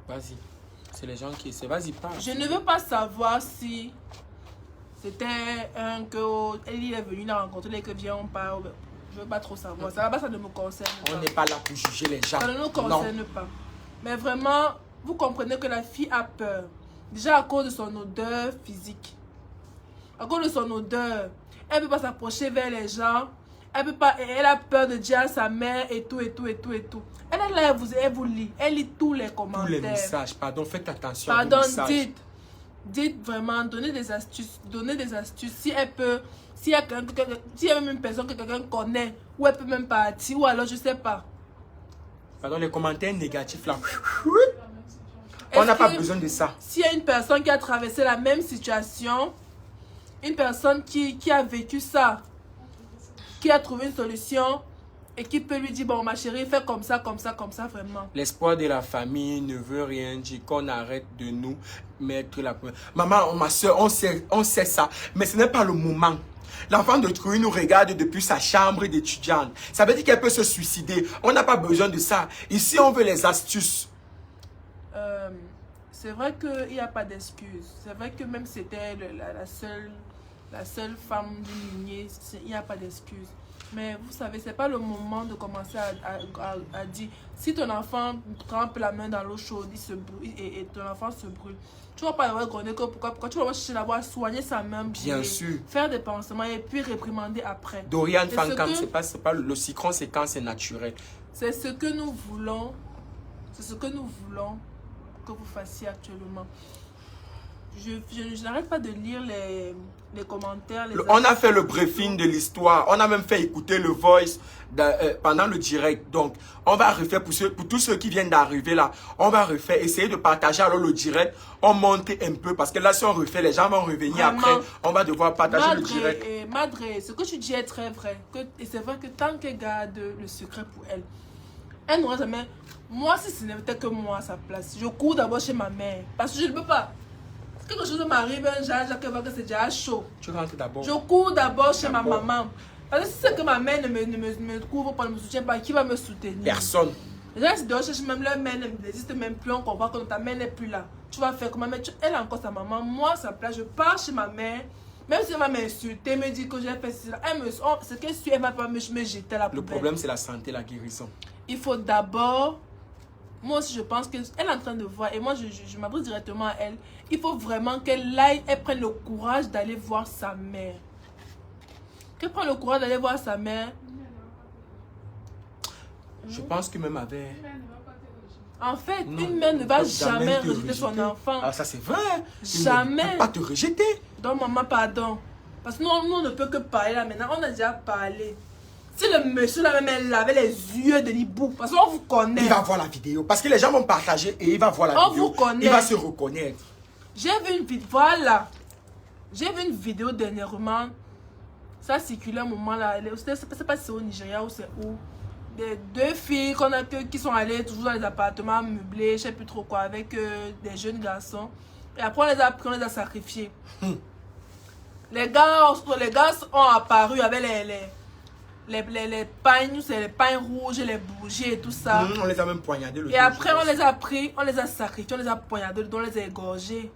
[SPEAKER 2] vas-y. C'est les gens qui... Vas-y, parle.
[SPEAKER 1] Je ne veux pas savoir si c'était un que... Elle est venue la rencontrer et que vient on parle. Je ne veux pas trop savoir. Ça ne me concerne pas.
[SPEAKER 2] On n'est pas là pour juger les gens.
[SPEAKER 1] Ça ne nous concerne pas. Mais vraiment, vous comprenez que la fille a peur. Déjà à cause de son odeur physique. À cause de son odeur. Elle ne peut pas s'approcher vers les gens. Elle a peur de dire à sa mère et tout. Elle est là, elle vous lit. Elle lit tous les commentaires. Tous les
[SPEAKER 2] messages. Pardon, faites attention.
[SPEAKER 1] Pardon, dites vraiment, donnez des astuces. Si elle peut, s'il y a même une personne que quelqu'un connaît, ou elle peut même partir, ou alors je sais pas.
[SPEAKER 2] Pardon, les commentaires négatifs là. On n'a pas besoin de ça.
[SPEAKER 1] S'il y a une personne qui a traversé la même situation, une personne qui a vécu ça, qui a trouvé une solution et qui peut lui dire, bon ma chérie, fais comme ça, vraiment.
[SPEAKER 2] L'espoir de la famille ne veut rien dire qu'on arrête de nous mettre la... Maman, ma soeur, on sait ça, mais ce n'est pas le moment. L'enfant d'autrui nous regarde depuis sa chambre d'étudiante. Ça veut dire qu'elle peut se suicider. On n'a pas besoin de ça. Ici, on veut les astuces.
[SPEAKER 1] C'est vrai qu'il n'y a pas d'excuse. C'est vrai que même si c'était la seule femme d'une lignée, il n'y a pas d'excuse. Mais vous savez, ce n'est pas le moment de commencer à dire, si ton enfant trempe la main dans l'eau chaude, il se brûle, et ton enfant se brûle. Tu ne vas pas avoir gronder que pourquoi tu vas chercher d'abord à soigner sa main,
[SPEAKER 2] bien sûr,
[SPEAKER 1] faire des pansements et puis réprimander après.
[SPEAKER 2] Dorian Fankam, c'est pas le cyclone, c'est quand c'est naturel.
[SPEAKER 1] C'est ce que nous voulons. C'est ce que nous voulons que vous fassiez actuellement. je n'arrête pas de lire les commentaires.
[SPEAKER 2] On a fait le briefing de l'histoire. On a même fait écouter le voice pendant le direct. Donc, on va refaire pour tous ceux qui viennent d'arriver là. On va refaire, essayer de partager alors le direct. On monte un peu parce que là, si on refait, les gens vont revenir
[SPEAKER 1] Vraiment.
[SPEAKER 2] après. On va devoir partager le direct.
[SPEAKER 1] Madre, ce que tu dis est très vrai. Et c'est vrai que tant qu'elle garde le secret pour elle, elle n'aura jamais... Moi, si ce n'était que moi à sa place, je cours d'abord chez ma mère. Parce que je ne peux pas. Si quelque chose m'arrive, un genre, Jacques va que c'est déjà chaud.
[SPEAKER 2] Tu rentres d'abord.
[SPEAKER 1] Je cours d'abord chez ma maman. Parce que si c'est que ma mère ne me couvre pas, ne me soutient pas, qui va me soutenir? Personne. Les gens qui cherchent même leur mère n'existe même plus. On comprend que ta mère n'est plus là. Tu vas faire comment? Elle a encore sa maman. Moi, à sa place, je pars chez ma mère. Même si elle va m'insulter, me dit que j'ai fait cela. Ce qu'elle suit, elle va pas me jeter à la poubelle.
[SPEAKER 2] Le problème, c'est la santé, la guérison.
[SPEAKER 1] Il faut d'abord... Moi aussi, je pense qu'elle est en train de voir. Et moi, je m'adresse directement à elle. Il faut vraiment qu'elle aille, elle prenne le courage d'aller voir sa mère. Qu'elle prenne le courage d'aller voir sa mère.
[SPEAKER 2] Je pense que même avec...
[SPEAKER 1] En fait, une mère ne va jamais rejeter son enfant.
[SPEAKER 2] Ah, ça c'est vrai.
[SPEAKER 1] Jamais.
[SPEAKER 2] Elle ne peut pas te rejeter.
[SPEAKER 1] Donc, maman, pardon. Parce que nous, on ne peut que parler là maintenant. On a déjà parlé. Si le monsieur là même elle avait les yeux de l'hibou, parce qu'on vous connaît.
[SPEAKER 2] Il va voir la vidéo. Parce que les gens vont partager et il va voir la vidéo.
[SPEAKER 1] On vous connaît.
[SPEAKER 2] Il va se reconnaître.
[SPEAKER 1] J'ai vu une vidéo. Voilà. J'ai vu une vidéo dernièrement. Ça circulait un moment là. Je ne sais pas si c'est au Nigeria ou c'est où. Des deux filles qui sont allées toujours dans les appartements meublés, je ne sais plus trop quoi, avec des jeunes garçons. Et après on les a pris, on les a sacrifiés. Les gars ont apparu avec les pagnes, c'est les pagnes rouges, les bougies et tout ça.
[SPEAKER 2] On les a même poignardés.
[SPEAKER 1] Et après on les a pris, on les a sacrifiés, on les a poignardés, on les a égorgés.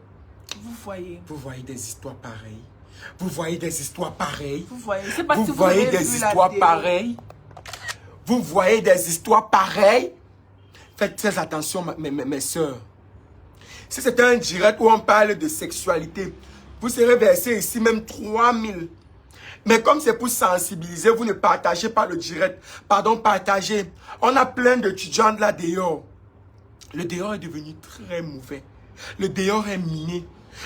[SPEAKER 1] Vous voyez.
[SPEAKER 2] Vous voyez des histoires pareilles. Vous voyez des histoires pareilles.
[SPEAKER 1] Vous voyez. Je sais pas si vous
[SPEAKER 2] voyez
[SPEAKER 1] avez
[SPEAKER 2] des
[SPEAKER 1] vu
[SPEAKER 2] histoires pareilles. Vous voyez des histoires pareilles. Faites très attention, mes soeurs. Si c'était un direct où on parle de sexualité, vous serez versé ici même 3000. Mais comme c'est pour sensibiliser, vous ne partagez pas le direct. Pardon, partagez. On a plein d'étudiants là dehors. Le dehors est devenu très mauvais. Le dehors est miné.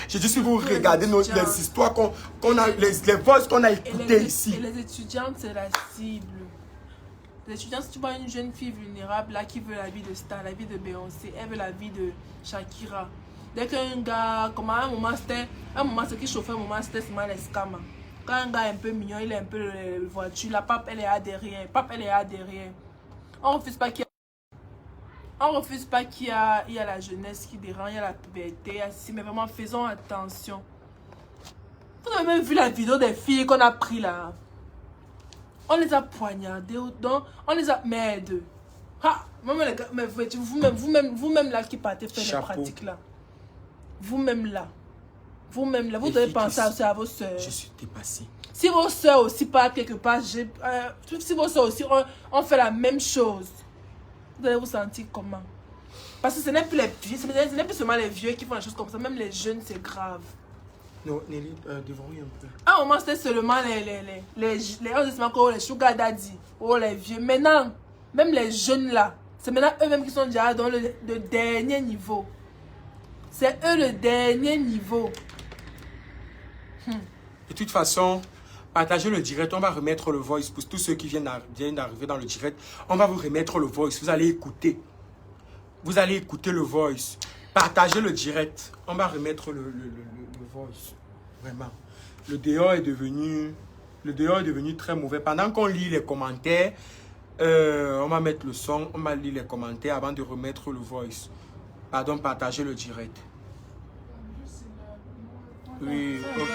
[SPEAKER 2] Je dis si vous regardez les histoires qu'on a, les voix qu'on a écoutées ici.
[SPEAKER 1] Et les étudiantes, c'est la cible. Les étudiants, si tu vois une jeune fille vulnérable là qui veut la vie de Star, la vie de Beyoncé, elle veut la vie de Shakira. Dès qu'un gars, comme à un moment, ce qui chauffait, un moment, c'était seulement les scams. Quand un gars est un peu mignon, il est un peu voiture, la pape, elle est à derrière. Pape, elle est à derrière. On refuse pas qu'il y a la jeunesse qui dérange, il y a la puberté, mais vraiment, faisons attention. Vous avez même vu la vidéo des filles qu'on a pris là. On les a poignardés, on les a... Merde. Ha! Mais vous-même là qui partez faire les pratiques là. Vous-même là. Vous-même là. Vous devez penser à vos soeurs.
[SPEAKER 2] Je suis dépassé.
[SPEAKER 1] Si vos soeurs aussi partent quelque part, si vos soeurs aussi ont fait la même chose, vous allez vous sentir comment? Parce que ce n'est plus les vieux, ce n'est plus seulement les vieux qui font des choses comme ça, même les jeunes, c'est grave.
[SPEAKER 2] Non, Nelly, devant un peu.
[SPEAKER 1] À un moment, c'était seulement les sugar daddy, oh les vieux. Maintenant, même les jeunes là, c'est maintenant eux-mêmes qui sont déjà dans le dernier niveau. C'est eux le dernier niveau.
[SPEAKER 2] De toute façon, partagez le direct. On va remettre le voice pour tous ceux qui viennent d'arriver dans le direct. On va vous remettre le voice. Vous allez écouter. Vous allez écouter le voice. Partagez le direct. On va remettre le voice. Vraiment. Le dehors est devenu très mauvais. Pendant qu'on lit les commentaires, on va mettre le son. On va lire les commentaires avant de remettre le voice. Pardon, partagez le direct. Oui, ok.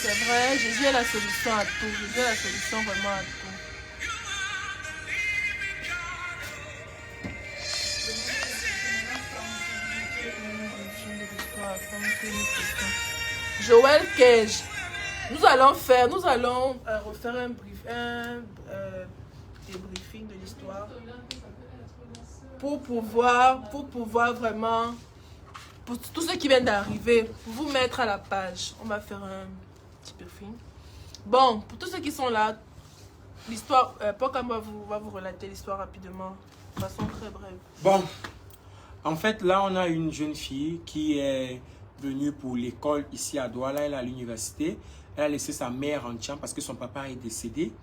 [SPEAKER 1] C'est vrai, Jésus est la solution à tout. Jésus est la solution vraiment à tout. Joël Cage, nous allons refaire un débriefing de l'histoire. pour pouvoir vraiment, pour tous ceux qui viennent d'arriver, pour vous mettre à la page. On va faire un petit briefing. Bon, pour tous ceux qui sont là, l'histoire, Pocam va vous relater l'histoire rapidement, de façon très brève.
[SPEAKER 2] Bon, en fait, là, on a une jeune fille qui est venue pour l'école ici à Douala. Elle est à l'université. Elle a laissé sa mère en Tchad parce que son papa est décédé.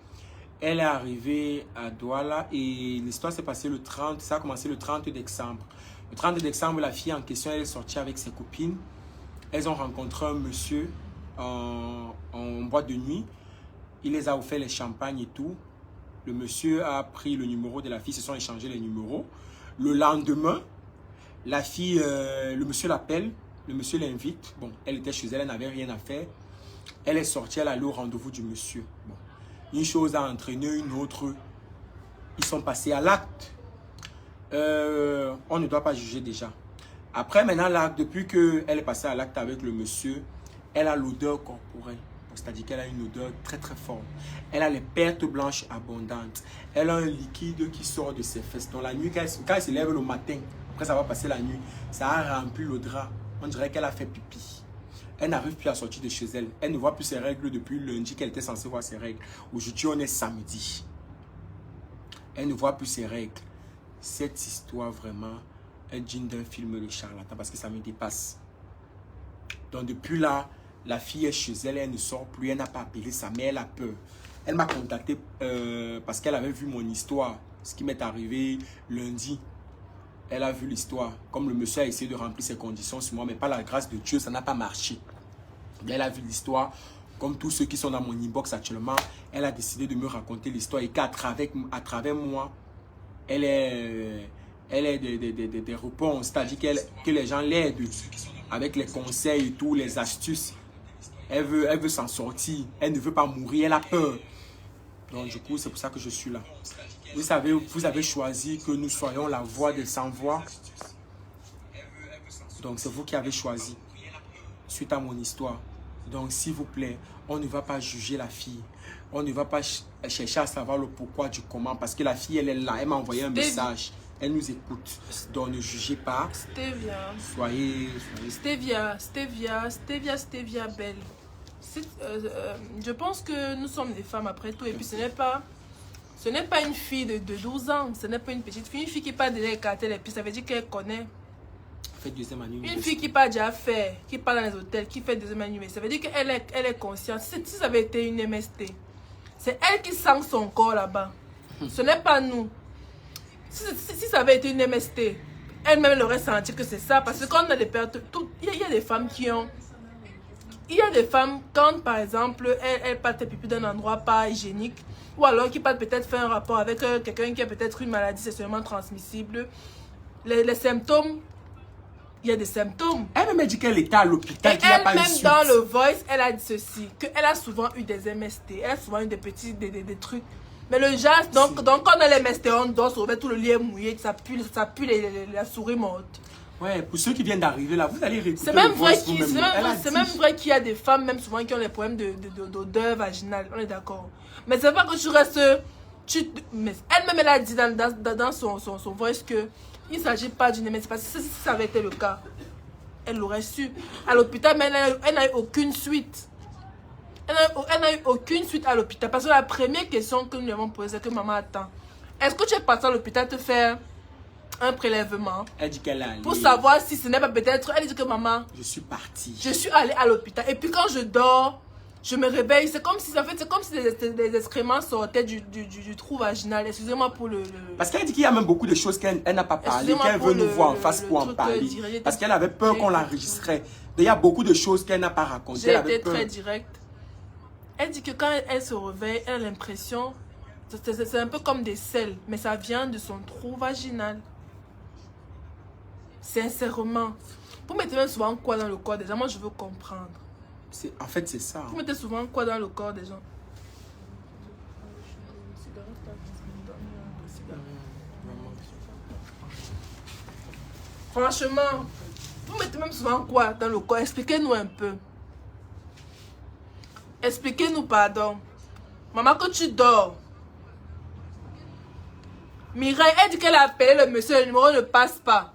[SPEAKER 2] Elle est arrivée à Douala et l'histoire s'est passée le 30, ça a commencé le 30 décembre. Le 30 décembre, la fille en question, elle est sortie avec ses copines. Elles ont rencontré un monsieur en boîte de nuit. Il les a offert les champagnes et tout. Le monsieur a pris le numéro de la fille, se sont échangés les numéros. Le lendemain, la fille, le monsieur l'appelle, le monsieur l'invite. Bon, elle était chez elle, elle n'avait rien à faire. Elle est sortie, elle allait au rendez-vous du monsieur. Bon. Une chose a entraîné une autre. Ils sont passés à l'acte. On ne doit pas juger déjà. Après, maintenant, l'acte, depuis qu'elle est passée à l'acte avec le monsieur, elle a l'odeur corporelle. C'est-à-dire qu'elle a une odeur très très forte. Elle a les pertes blanches abondantes. Elle a un liquide qui sort de ses fesses. Donc la nuit, quand elle se lève le matin, après ça va passer la nuit, ça a rempli le drap. On dirait qu'elle a fait pipi. Elle n'arrive plus à sortir de chez elle. Elle ne voit plus ses règles depuis lundi qu'elle était censée voir ses règles. Aujourd'hui, on est samedi. Elle ne voit plus ses règles. Cette histoire vraiment est digne d'un film de charlatan parce que ça me dépasse. Donc depuis là, la fille est chez elle, elle ne sort plus, elle n'a pas appelé sa mère, elle a peur. Elle m'a contacté parce qu'elle avait vu mon histoire, ce qui m'est arrivé lundi. Elle a vu l'histoire. Comme le monsieur a essayé de remplir ses conditions sur moi, mais par la grâce de Dieu, ça n'a pas marché. Elle a vu l'histoire. Comme tous ceux qui sont dans mon inbox actuellement, elle a décidé de me raconter l'histoire et qu'à travers moi, elle est des réponses. C'est-à-dire que les gens l'aident avec les conseils et tout, les astuces. Elle veut s'en sortir. Elle ne veut pas mourir. Elle a peur. Donc du coup, c'est pour ça que je suis là. Vous savez, vous avez choisi que nous soyons la voix des sans-voix. Donc c'est vous qui avez choisi. Suite à mon histoire. Donc s'il vous plaît, on ne va pas juger la fille. On ne va pas chercher à savoir le pourquoi du comment. Parce que la fille, elle est là. Elle m'a envoyé un message. Elle nous écoute. Donc ne jugez pas.
[SPEAKER 1] Stevia.
[SPEAKER 2] Soyez...
[SPEAKER 1] Stevia belle. Je pense que nous sommes des femmes après tout. Et puis ce n'est pas une fille de 12 ans. Ce n'est pas une petite fille. Une fille qui parle de l'écarter les pistes. Ça veut dire qu'elle connaît.
[SPEAKER 2] Fait deuxième année.
[SPEAKER 1] Une fille qui parle déjà faire, qui parle dans les hôtels, qui fait deuxième année. Ça veut dire qu'elle est consciente. Si ça avait été une MST, c'est elle qui sent son corps là-bas. Ce n'est pas nous. Si ça avait été une MST, elle-même elle aurait senti que c'est ça. Parce que quand on a des pertes, il y a des femmes qui ont... Il y a des femmes, quand par exemple, elles partent pipi d'un endroit pas hygiénique, ou alors qui partent peut-être faire un rapport avec quelqu'un qui a peut-être une maladie sexuellement transmissible, les symptômes, il y a des symptômes.
[SPEAKER 2] Elle m'a dit qu'elle était à l'hôpital, qu'il n'y a pas eu
[SPEAKER 1] Elle-même dans le voice, elle a dit ceci, qu'elle a souvent eu des MST, elle a souvent eu des petits, des trucs. Mais le genre, donc quand on a les MST, on doit sauver tout le lien mouillé, ça pue la souris morte.
[SPEAKER 2] Ouais, pour ceux qui viennent d'arriver là, vous allez réécouter.
[SPEAKER 1] C'est même vrai qu'il y a des femmes, même souvent, qui ont des problèmes d'odeur vaginale. On est d'accord. Mais c'est pas que tu restes. Mais elle-même, elle a dit dans son voice que il ne s'agit pas d'une MST. Parce que si ça avait été le cas, elle l'aurait su. À l'hôpital, mais elle n'a eu aucune suite. Elle n'a eu aucune suite à l'hôpital. Parce que la première question que nous lui avons posée, c'est que maman attend. Est-ce que tu es parti à l'hôpital te faire un prélèvement?
[SPEAKER 2] Elle dit qu'elle est allée.
[SPEAKER 1] Pour savoir si ce n'est pas peut-être... Elle dit que maman...
[SPEAKER 2] Je suis partie.
[SPEAKER 1] Je suis allée à l'hôpital. Et puis quand je dors, je me réveille. C'est comme si, en fait, c'est comme si des excréments sortaient du trou vaginal. Excusez-moi pour le...
[SPEAKER 2] Parce qu'elle dit qu'il y a même beaucoup de choses qu'elle n'a pas parlé, qu'elle veut nous voir en face pour en parler. Parce qu'elle avait peur qu'on l'enregistrait. Il y a beaucoup de choses qu'elle n'a pas racontées.
[SPEAKER 1] J'ai été très directe. Elle dit que quand elle se réveille, elle a l'impression... C'est un peu comme des selles, mais ça vient de son trou vaginal. Sincèrement. Vous mettez même souvent quoi dans le corps des gens? Moi, je veux comprendre.
[SPEAKER 2] En fait, c'est ça.
[SPEAKER 1] Vous mettez souvent quoi dans le corps des gens? Franchement, vous mettez même souvent quoi dans le corps? Expliquez-nous un peu. Expliquez-nous, pardon. Maman, que tu dors. Mireille, elle dit qu'elle a appelé le monsieur, le numéro ne passe pas.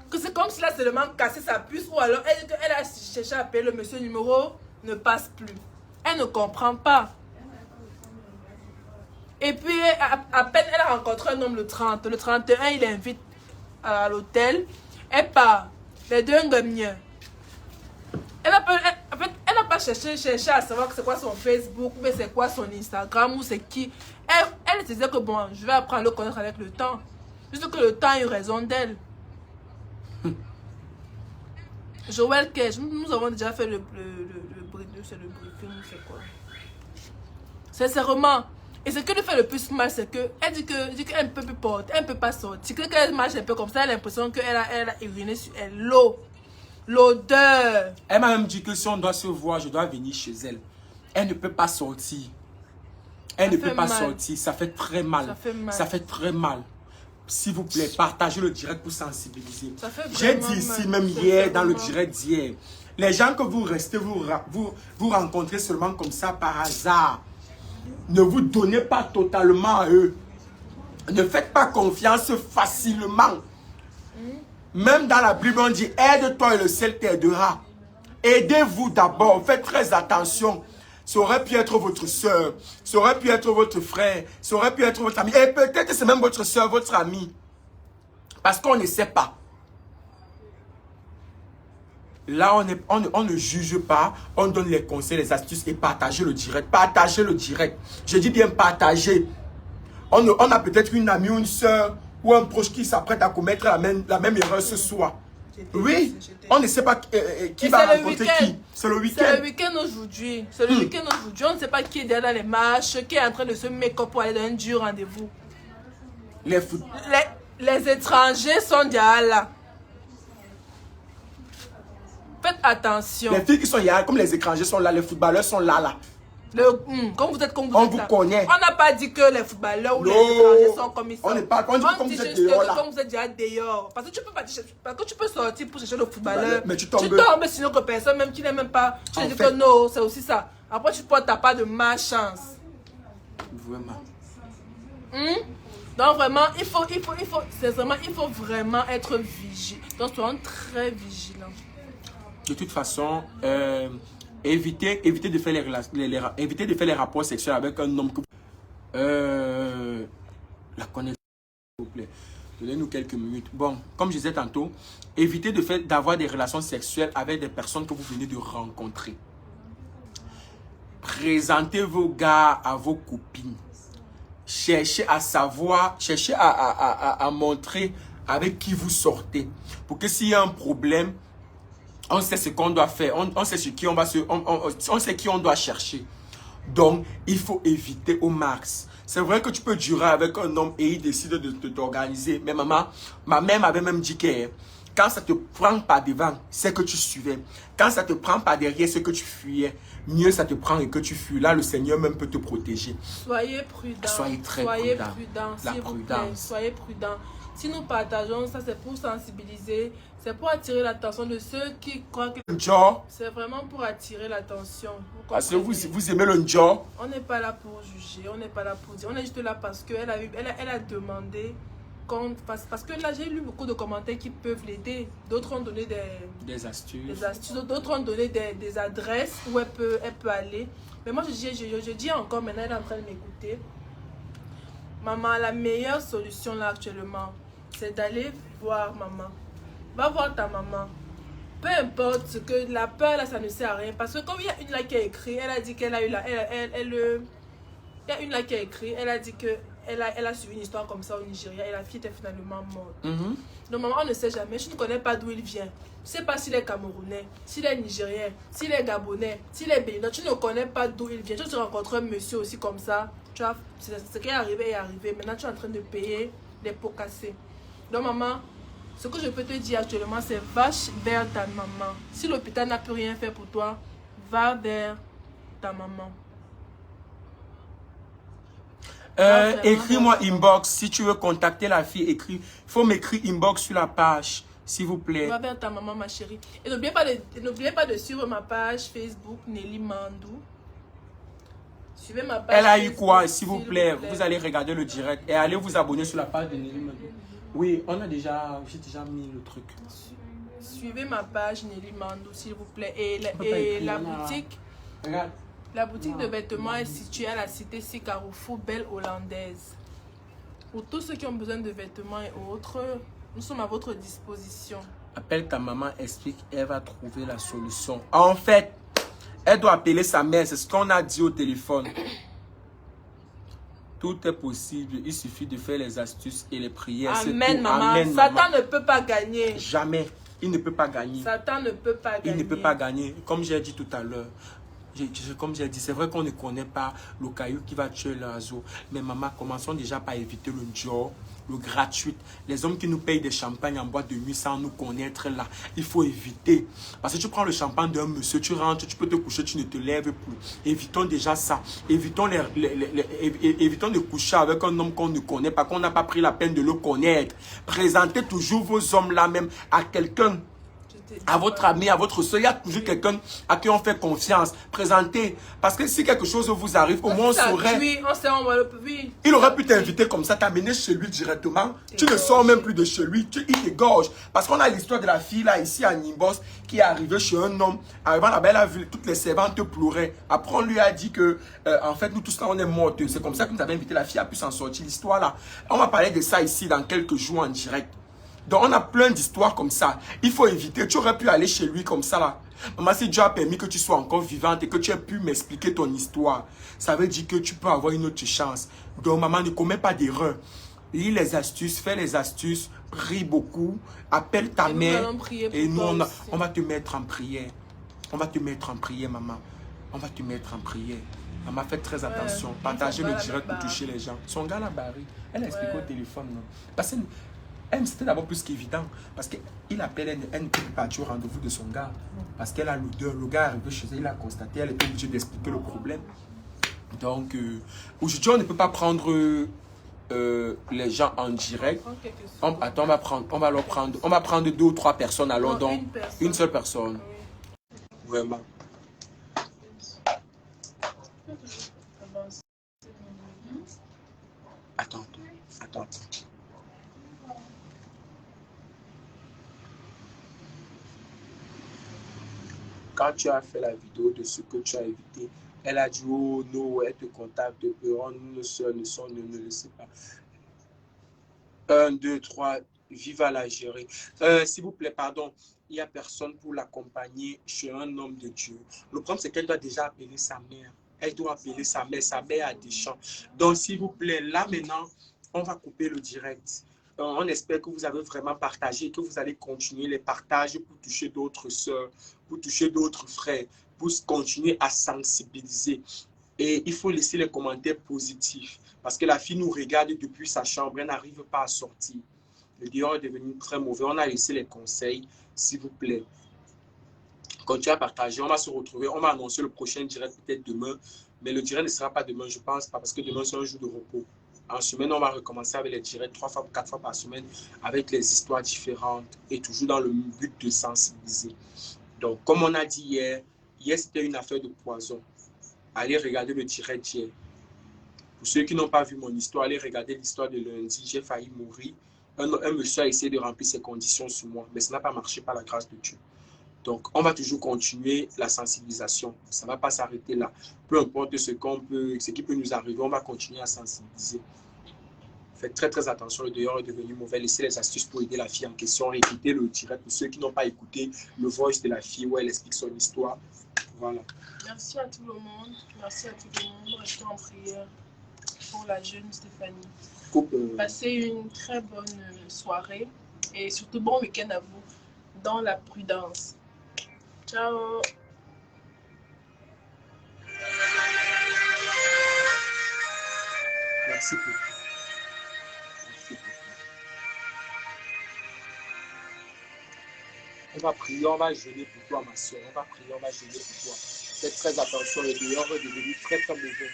[SPEAKER 1] Que c'est comme si là, seulement cassé sa puce. Ou alors, elle dit qu'elle a cherché à appeler le monsieur, le numéro ne passe plus. Elle ne comprend pas. Et puis, à peine elle a rencontré un homme le 30. Le 31, il l'invite à l'hôtel. Elle part. Les deux gagnent. Elle n'a pas cherché à savoir c'est quoi son Facebook, mais c'est quoi son Instagram, ou c'est qui. Elle se disait que bon, je vais apprendre à le connaître avec le temps. Juste que le temps a eu raison d'elle. Joël Cash, nous avons déjà fait le briefing, c'est quoi. Sincèrement. Et ce qui lui fait le plus mal, c'est qu'elle dit qu'elle ne peut plus porter, elle ne peut pas sortir. Qu'elle marche un peu comme ça, elle a l'impression qu'elle a uriné sur elle. L'odeur.
[SPEAKER 2] Elle m'a même dit que si on doit se voir, je dois venir chez elle. Elle ne peut pas sortir. Elle ne peut pas sortir. Ça fait très mal. Ça fait très mal. S'il vous plaît, partagez le direct pour sensibiliser. J'ai dit ici, même hier, dans le direct d'hier, les gens que vous restez, vous rencontrez seulement comme ça par hasard. Ne vous donnez pas totalement à eux. Ne faites pas confiance facilement. Même dans la Bible, on dit, aide-toi et le ciel t'aidera. Aidez-vous d'abord, faites très attention. Ça aurait pu être votre soeur, ça aurait pu être votre frère, ça aurait pu être votre ami. Et peut-être que c'est même votre soeur, votre ami. Parce qu'on ne sait pas. Là, on ne juge pas, on donne les conseils, les astuces et partagez le direct. Partagez le direct. Je dis bien partager. On a peut-être une amie ou une soeur ou un proche qui s'apprête à commettre la même erreur ce soir. Oui, on ne sait pas qui va rencontrer qui. C'est le week-end.
[SPEAKER 1] C'est le week-end aujourd'hui. C'est le week-end aujourd'hui. On ne sait pas qui est derrière dans les marches, qui est en train de se make-up pour aller dans un dur rendez-vous. Les étrangers sont déjà là. Faites attention.
[SPEAKER 2] Les filles qui sont là, comme les étrangers sont là, les footballeurs sont là.
[SPEAKER 1] Comme vous êtes comme vous
[SPEAKER 2] on
[SPEAKER 1] êtes
[SPEAKER 2] vous
[SPEAKER 1] là.
[SPEAKER 2] connaît.
[SPEAKER 1] On n'a pas dit que les footballeurs ou les étrangers sont comme ils sont.
[SPEAKER 2] On n'est pas comme vous êtes dehors là.
[SPEAKER 1] Comme vous êtes déjà dehors. Parce que tu peux sortir pour chercher le footballeur.
[SPEAKER 2] Mais tu tombes
[SPEAKER 1] sur une autre personne, même qui n'est même pas. Tu dis que non, c'est aussi ça. Après, tu portes ta part de malchance.
[SPEAKER 2] Vraiment.
[SPEAKER 1] Donc vraiment, il faut vraiment être vigilant. Donc soyons très vigilants.
[SPEAKER 2] De toute façon, évitez de faire évitez de faire les rapports sexuels avec un homme que la connexion, s'il vous plaît. Donnez-nous quelques minutes. Bon, comme je disais tantôt, évitez d'avoir des relations sexuelles avec des personnes que vous venez de rencontrer. Présentez vos gars à vos copines. Cherchez à savoir, cherchez à montrer avec qui vous sortez. Pour que s'il y a un problème, on sait ce qu'on doit faire, on sait sur qui on va on sait qui on doit chercher. Donc, il faut éviter au max. C'est vrai que tu peux durer avec un homme et il décide de t'organiser. Mais ma mère m'avait même dit que quand ça te prend par devant, c'est que tu suivais. Quand ça te prend par derrière, c'est que tu fuyais. Mieux ça te prend et que tu fuis. Là, le Seigneur même peut te protéger.
[SPEAKER 1] Soyez prudents.
[SPEAKER 2] Soyez très prudents.
[SPEAKER 1] La prudence. Soyez prudents. Si nous partageons ça, c'est pour sensibiliser. C'est pour attirer l'attention de ceux qui croient que... C'est vraiment pour attirer l'attention.
[SPEAKER 2] Parce que vous aimez le Ndjo.
[SPEAKER 1] On n'est pas là pour juger. On n'est pas là pour dire. On est juste là parce qu'elle a demandé... Parce que là, j'ai lu beaucoup de commentaires qui peuvent l'aider. D'autres ont donné des astuces. D'autres ont donné des adresses où elle peut aller. Mais moi, je dis encore, maintenant, elle est en train de m'écouter. Maman, la meilleure solution là actuellement, c'est d'aller voir maman. Va voir ta maman. Peu importe ce que la peur là, ça ne sert à rien. Parce que comme il y a une là qui a écrit, elle a dit qu'elle a eu la... Il y a une là qui a écrit, elle a dit que elle a suivi une histoire comme ça au Nigeria et la fille était finalement morte. Donc maman, on ne sait jamais. Je ne connais pas d'où il vient. Tu ne sais pas s'il est camerounais, s'il est nigérien, s'il est gabonais, s'il est béninois. Tu ne connais pas d'où il vient. Tu rencontres un monsieur aussi comme ça. Tu vois, ce qui est arrivé est arrivé. Maintenant, tu es en train de payer les pots cassés. Donc maman, ce que je peux te dire actuellement, c'est va vers ta maman. Si l'hôpital n'a plus rien fait pour toi, va vers ta maman.
[SPEAKER 2] Écris-moi inbox. Si tu veux contacter la fille, écris. Il faut m'écrire inbox sur la page, s'il vous plaît.
[SPEAKER 1] Va vers ta maman, ma chérie. Et n'oubliez pas de suivre ma page Facebook, Nelly Mandou. Suivez ma page.
[SPEAKER 2] Elle a eu quoi,
[SPEAKER 1] Facebook,
[SPEAKER 2] s'il vous plaît? Vous allez regarder le direct et allez vous abonner sur la page de Nelly Mando. Oui, j'ai déjà mis le truc.
[SPEAKER 1] Suivez ma page Nelly Mando, s'il vous plaît. Et la boutique,
[SPEAKER 2] Regarde.
[SPEAKER 1] la boutique de vêtements est située à la cité C Carrefour Belle Hollandaise. Pour tous ceux qui ont besoin de vêtements et autres, nous sommes à votre disposition.
[SPEAKER 2] Appelle ta maman, explique, elle va trouver la solution. En fait, elle doit appeler sa mère, c'est ce qu'on a dit au téléphone. Tout est possible, il suffit de faire les astuces et les prières.
[SPEAKER 1] Amen, maman.
[SPEAKER 2] Amen,
[SPEAKER 1] Satan
[SPEAKER 2] maman.
[SPEAKER 1] ne peut pas gagner.
[SPEAKER 2] Jamais, il ne peut pas gagner.
[SPEAKER 1] Satan ne peut pas gagner.
[SPEAKER 2] Il ne peut pas gagner. Comme j'ai dit tout à l'heure, comme j'ai dit, c'est vrai qu'on ne connaît pas le caillou qui va tuer l'oiseau. Mais maman, commençons déjà par éviter le job, le gratuit. Les hommes qui nous payent des champagnes en boîte de nuit sans nous connaître là, il faut éviter. Parce que tu prends le champagne d'un monsieur, tu rentres, tu peux te coucher, tu ne te lèves plus. Évitons déjà ça. Évitons évitons de coucher avec un homme qu'on ne connaît pas, qu'on n'a pas pris la peine de le connaître. Présentez toujours vos hommes là même à quelqu'un. À votre ami, à votre soeur, il y a toujours quelqu'un à qui on fait confiance. Présentez. Parce que si quelque chose vous arrive, au moins on saurait.
[SPEAKER 1] Oui, oui.
[SPEAKER 2] Il aurait pu t'inviter comme ça, t'amener chez lui directement. Tu ne sors même plus de chez lui. Il t'égorge. Parce qu'on a l'histoire de la fille là, ici à Nimbos, qui est arrivée chez un homme. Arrivant là-bas, elle a vu toutes les servantes pleurer. Après, on lui a dit que, en fait, nous tous là, on est morts. C'est comme ça que nous avons invité la fille à pu s'en sortir. L'histoire là. On va parler de ça ici dans quelques jours en direct. Donc, on a plein d'histoires comme ça. Il faut éviter. Tu aurais pu aller chez lui comme ça, là. Maman, si Dieu a permis que tu sois encore vivante et que tu aies pu m'expliquer ton histoire, ça veut dire que tu peux avoir une autre chance. Donc, maman, ne commets pas d'erreur. Lis les astuces, fais les astuces, prie beaucoup, appelle ta mère. Et nous, on va te mettre en prière. On va te mettre en prière, maman. On va te mettre en prière. Maman, faites très attention. Partagez le direct pour toucher les gens. Son gars l'a barré. Elle a expliqué au téléphone, non? Parce que c'était d'abord plus qu'évident. Parce qu'il appelle, elle ne peut pas partir au rendez-vous de son gars. Parce qu'elle a l'odeur. Le gars est arrivé chez elle, il a constaté, elle est obligée d'expliquer le problème. Donc, aujourd'hui, on ne peut pas prendre les gens en direct. Attends, on va prendre 2 ou 3 personnes alors. Non, donc, une seule personne. Oui. Vraiment. Attends. Quand tu as fait la vidéo de ce que tu as évité, elle a dit, oh non, elle te contacte, nous ne le sait pas. 1, 2, 3, vive à la gérer. S'il vous plaît, pardon, il n'y a personne pour l'accompagner chez un homme de Dieu. Le problème, c'est qu'elle doit déjà appeler sa mère. Elle doit appeler sa mère a des champs. Donc, s'il vous plaît, là maintenant, on va couper le direct. On espère que vous avez vraiment partagé, que vous allez continuer les partages pour toucher d'autres sœurs, pour toucher d'autres frères, pour continuer à sensibiliser. Et il faut laisser les commentaires positifs. Parce que la fille nous regarde depuis sa chambre, elle n'arrive pas à sortir. Le dehors est devenu très mauvais. On a laissé les conseils, s'il vous plaît. Continuez à partager. On va se retrouver. On va annoncer le prochain direct peut-être demain. Mais le direct ne sera pas demain, je pense pas, parce que demain, c'est un jour de repos. En semaine, on va recommencer avec les directs 3 fois, 4 fois par semaine, avec les histoires différentes et toujours dans le but de sensibiliser. Donc, comme on a dit hier c'était une affaire de poison. Allez regarder le direct hier. Pour ceux qui n'ont pas vu mon histoire, allez regarder l'histoire de lundi. J'ai failli mourir. Un monsieur a essayé de remplir ses conditions sur moi, mais ça n'a pas marché par la grâce de Dieu. Donc, on va toujours continuer la sensibilisation. Ça ne va pas s'arrêter là. Peu importe ce qui peut nous arriver, on va continuer à sensibiliser. Faites très, très attention. Le dehors est devenu mauvais. Laissez les astuces pour aider la fille en question. Écoutez le direct pour ceux qui n'ont pas écouté le voice de la fille où elle explique son histoire. Voilà.
[SPEAKER 1] Merci à tout le monde. Merci à tout le monde. Restez en prière pour la jeune Stéphanie. Passez une très bonne soirée et surtout bon week-end à vous dans la prudence. Ciao.
[SPEAKER 2] Merci beaucoup. On va prier, on va jeûner pour toi, ma soeur. On va prier, on va jeûner pour toi. Faites très attention, le dehors est devenu très, très mauvais.